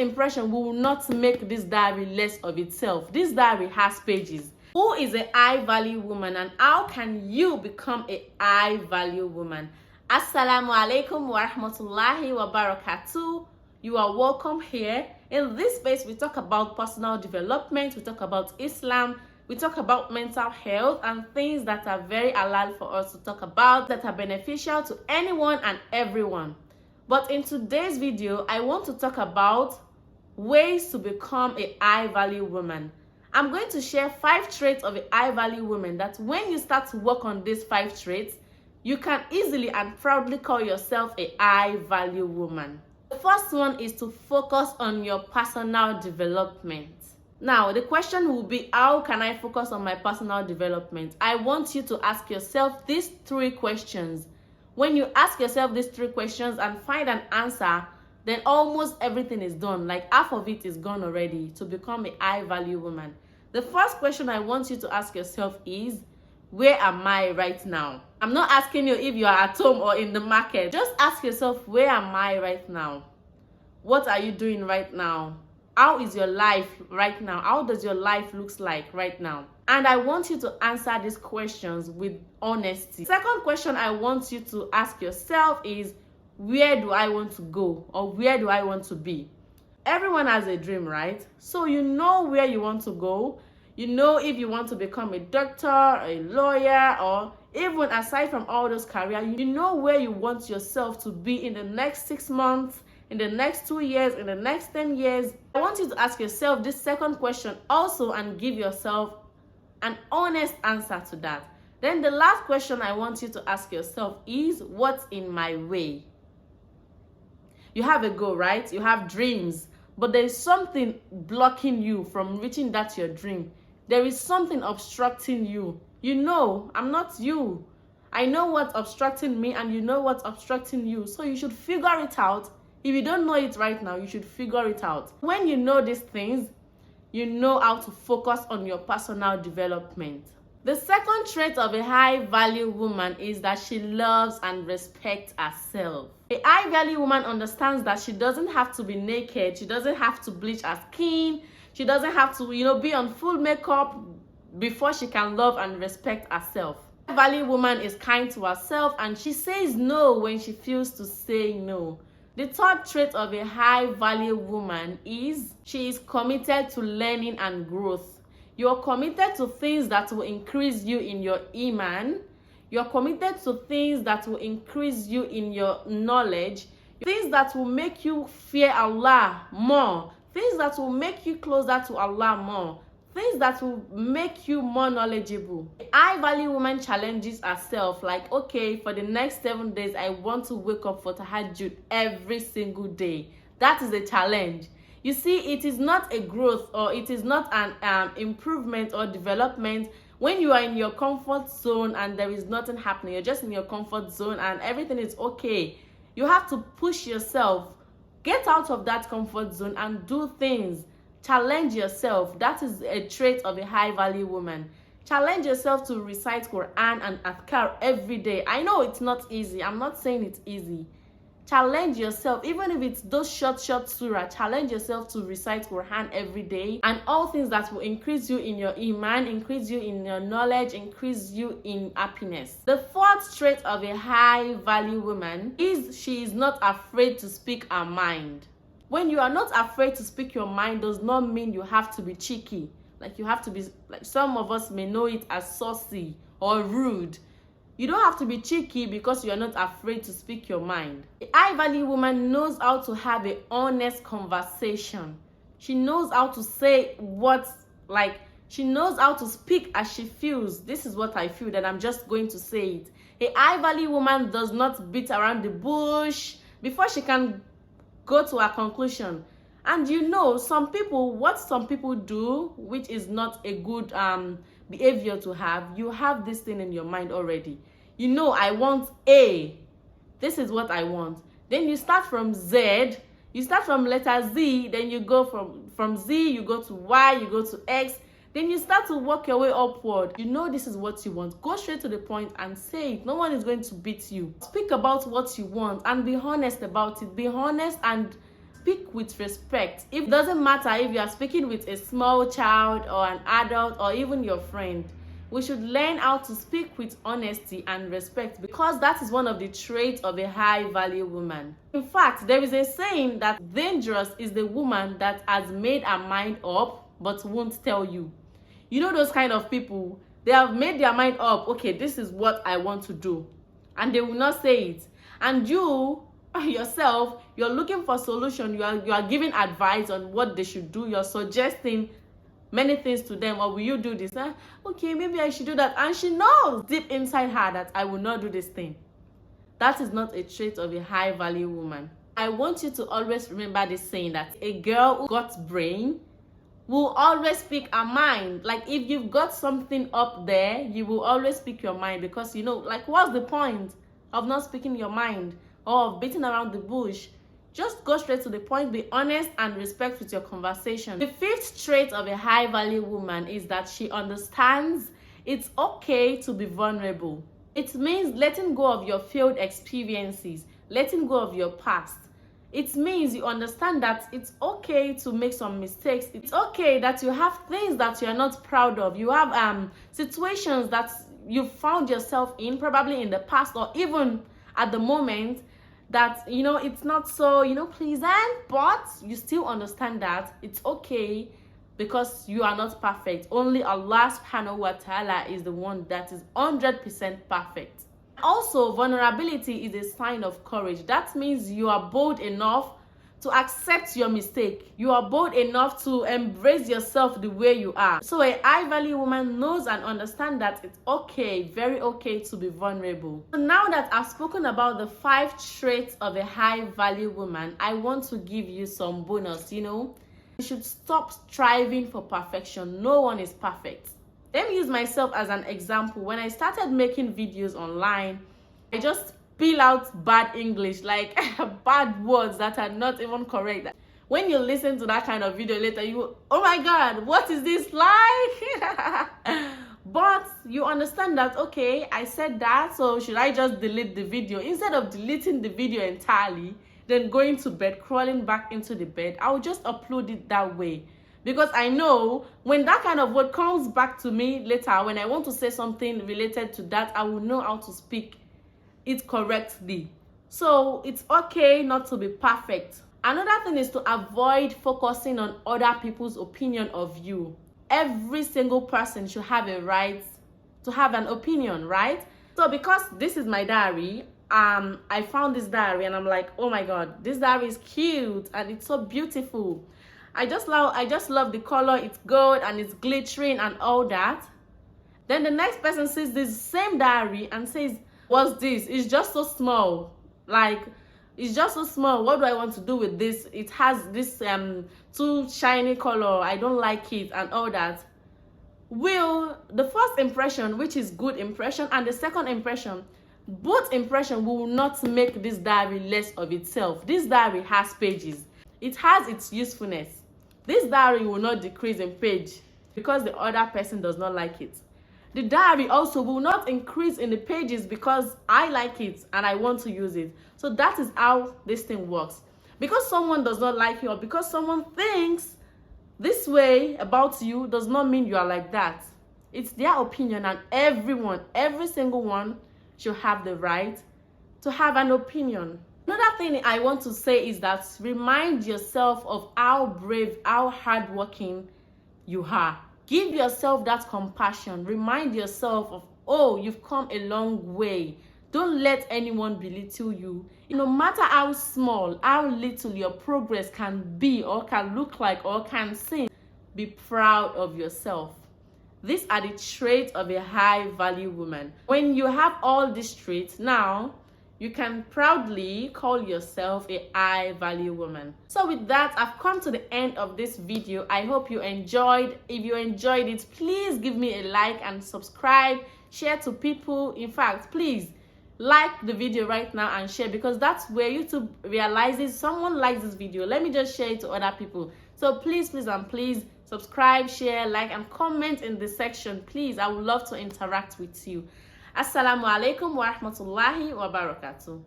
impression will not make this diary less of itself. This diary has pages. Who is a high value woman and how can you become a high value woman? Assalamu alaikum wa rahmatullahi wa barakatuh. You are welcome here. In this space, we talk about personal development, we talk about Islam, we talk about mental health and things that are very halal for us to talk about, that are beneficial to anyone and everyone. But in today's video, I want to talk about ways to become a high value woman. I'm going to share 5 traits of a high value woman that when you start to work on these 5 traits, you can easily and proudly call yourself a high value woman. The first one is to focus on your personal development. Now, the question will be, how can I focus on my personal development? I want you to ask yourself these 3 questions. When you ask yourself these 3 questions and find an answer, then almost everything is done. Like half of it is gone already to become a high value woman. The first question I want you to ask yourself is, where am I right now? I'm not asking you if you are at home or in the market. Just ask yourself, where am I right now? What are you doing right now? How is your life right now? How does your life looks like right now? And I want you to answer these questions with honesty. Second question I want you to ask yourself is, where do I want to go, or where do I want to be? Everyone has a dream, right? So you know where you want to go. You know if you want to become a doctor, a lawyer, or even aside from all those careers, you know where you want yourself to be in the next 6 months, in the next 2 years, in the next 10 years. I want you to ask yourself this second question also and give yourself an honest answer to that. Then the last question I want you to ask yourself is, what's in my way? You have a goal, right? You have dreams, but there is something blocking you from reaching that your dream. There is something obstructing you. You know, I'm not you. I know what's obstructing me and you know what's obstructing you. So you should figure it out. If you don't know it right now, you should figure it out. When you know these things, you know how to focus on your personal development. The second trait of a high value woman is that she loves and respects herself. A high value woman understands that she doesn't have to be naked. She doesn't have to bleach her skin. She doesn't have to, be on full makeup before she can love and respect herself. A high value woman is kind to herself and she says no when she feels to say no. The third trait of a high value woman is she is committed to learning and growth. You're committed to things that will increase you in your iman. You're committed to things that will increase you in your knowledge. Things that will make you fear Allah more. Things that will make you closer to Allah more. Things that will make you more knowledgeable. A high value woman challenges herself like, okay, for the next 7 days, I want to wake up for tahajjud every single day. That is a challenge. You see, it is not a growth or it is not an improvement or development when you are in your comfort zone and there is nothing happening. You're just in your comfort zone and everything is okay. You have to push yourself. Get out of that comfort zone and do things. Challenge yourself. That is a trait of a high value woman. Challenge yourself to recite Quran and Adhkar every day. I know it's not easy. I'm not saying it's easy. Challenge yourself, even if it's those short surah, challenge yourself to recite Quran every day and all things that will increase you in your iman, increase you in your knowledge, increase you in happiness. The fourth trait of a high value woman is she is not afraid to speak her mind. When you are not afraid to speak your mind does not mean you have to be cheeky. Like you have to be, like some of us may know it as saucy or rude. You don't have to be cheeky because you are not afraid to speak your mind. A high value woman knows how to have an honest conversation. She knows how to say she knows how to speak as she feels. This is what I feel, that I'm just going to say it. A high value woman does not beat around the bush before she can go to a conclusion. And what some people do, which is not a good behavior to have, you have this thing in your mind already. I want A. This is what I want. Then you start from Z. You start from letter Z. Then you go from Z, you go to Y, you go to X. Then you start to work your way upward. This is what you want. Go straight to the point and say it. No one is going to beat you. Speak about what you want and be honest about it. Be honest and speak with respect. It doesn't matter if you are speaking with a small child or an adult or even your friend. We should learn how to speak with honesty and respect, because that is one of the traits of a high value woman. In fact, there is a saying that dangerous is the woman that has made her mind up but won't tell you. You know those kind of people, they have made their mind up, okay, this is what I want to do, and they will not say it. And you yourself, you're looking for solution, you are giving advice on what they should do, you're suggesting many things to them. Or will you do this? Okay, maybe I should do that. And she knows deep inside her that I will not do this thing. That is not a trait of a high value woman. I want you to always remember this saying that a girl who got brain will always speak her mind. Like if you've got something up there, you will always speak your mind, because you know, like, what's the point of not speaking your mind or of beating around the bush? Just go straight to the point, be honest and respect with your conversation. The fifth trait of a high value woman is that she understands it's okay to be vulnerable. It means letting go of your failed experiences, letting go of your past. It means you understand that it's okay to make some mistakes. It's okay that you have things that you are not proud of. You have situations that you found yourself in, probably in the past or even at the moment, that you know it's not so pleasant, but you still understand that it's okay, because you are not perfect. Only Allah subhanahu wa ta'ala is the one that is 100% perfect. Also, vulnerability is a sign of courage. That means you are bold enough to accept your mistake. You are bold enough to embrace yourself the way you are. So a high value woman knows and understands that it's okay, very okay, to be vulnerable. So now that I've spoken about the 5 traits of a high value woman, I want to give you some bonus. You should stop striving for perfection. No one is perfect. Let me use myself as an example. When I started making videos online, I just spill out bad English, like bad words that are not even correct. When you listen to that kind of video later, you, oh my God, what is this like? But you understand that, okay, I said that, so should I just delete the video? Instead of deleting the video entirely, then going to bed, crawling back into the bed, I'll just upload it that way. Because I know when that kind of word comes back to me later, when I want to say something related to that, I will know how to speak it correctly. So it's okay not to be perfect. Another thing is to avoid focusing on other people's opinion of you. Every single person should have a right to have an opinion, right? So because this is my diary, I found this diary and I'm like, oh my God, this diary is cute and it's so beautiful. I just love the color. It's gold and it's glittering and all that. Then the next person sees this same diary and says, what's this? It's just so small. Like, it's just so small. What do I want to do with this? It has this too shiny color. I don't like it and all that. Will the first impression, which is good impression, and the second impression, both impression will not make this diary less of itself. This diary has pages. It has its usefulness. This diary will not decrease in page because the other person does not like it. The diary also will not increase in the pages because I like it and I want to use it. So that is how this thing works. Because someone does not like you or because someone thinks this way about you does not mean you are like that. It's their opinion, and everyone, every single one, should have the right to have an opinion. Another thing I want to say is that remind yourself of how brave, how hardworking you are. Give yourself that compassion. Remind yourself of, oh, you've come a long way. Don't let anyone belittle you. No matter how small, how little your progress can be or can look like or can seem, be proud of yourself. These are the traits of a high value woman. When you have all these traits, now you can proudly call yourself a high value woman. So with that, I've come to the end of this video. I hope you enjoyed. If you enjoyed it, please give me a like and subscribe, share to people. In fact, please like the video right now and share, because that's where YouTube realizes someone likes this video. Let me just share it to other people. So please subscribe, share, like, and comment in the section. Please, I would love to interact with you. Assalamu alaikum wa rahmatullahi wa barakatuh.